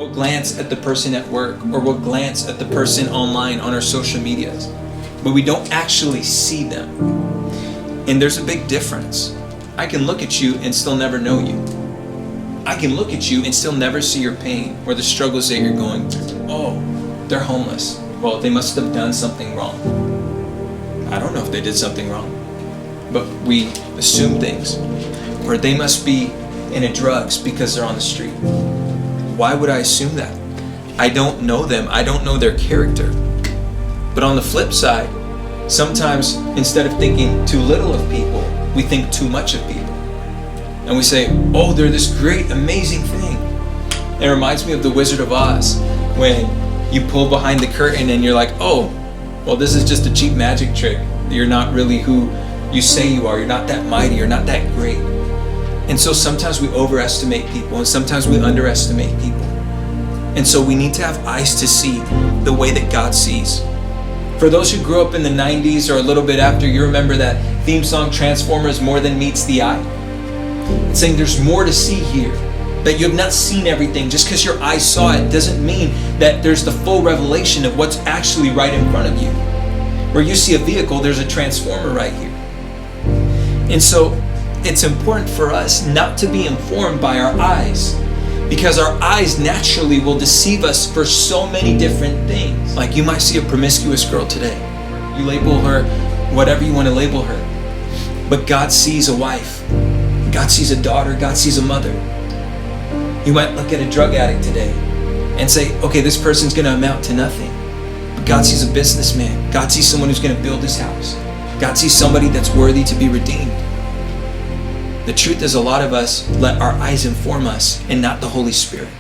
We'll glance at the person at work, or we'll glance at the person online on our social medias, but we don't actually see them. And there's a big difference. I can look at you and still never know you. I can look at you and still never see your pain or the struggles that you're going through. Oh, they're homeless. Well, they must have done something wrong. I don't know if they did something wrong, but we assume things. Or they must be into drugs because they're on the street. Why would I assume that? I don't know them. I don't know their character. But on the flip side, sometimes instead of thinking too little of people, we think too much of people. And we say, oh, they're this great, amazing thing. It reminds me of the Wizard of Oz, when you pull behind the curtain and you're like, oh, well, this is just a cheap magic trick. You're not really who you say you are. You're not that mighty. You're not that great. And so sometimes we overestimate people, and sometimes we underestimate people. And so we need to have eyes to see the way that God sees. For those who grew up in the 90s or a little bit after, you remember that theme song, Transformers, More Than Meets the Eye? It's saying there's more to see here, that you have not seen everything. Just because your eyes saw it doesn't mean that there's the full revelation of what's actually right in front of you. Where you see a vehicle, there's a transformer right here. And so it's important for us not to be informed by our eyes, because our eyes naturally will deceive us for so many different things. Like, you might see a promiscuous girl today. You label her whatever you want to label her. But God sees a wife. God sees a daughter. God sees a mother. You might look at a drug addict today and say, okay, this person's going to amount to nothing. But God sees a businessman. God sees someone who's going to build his house. God sees somebody that's worthy to be redeemed. The truth is, a lot of us let our eyes inform us and not the Holy Spirit.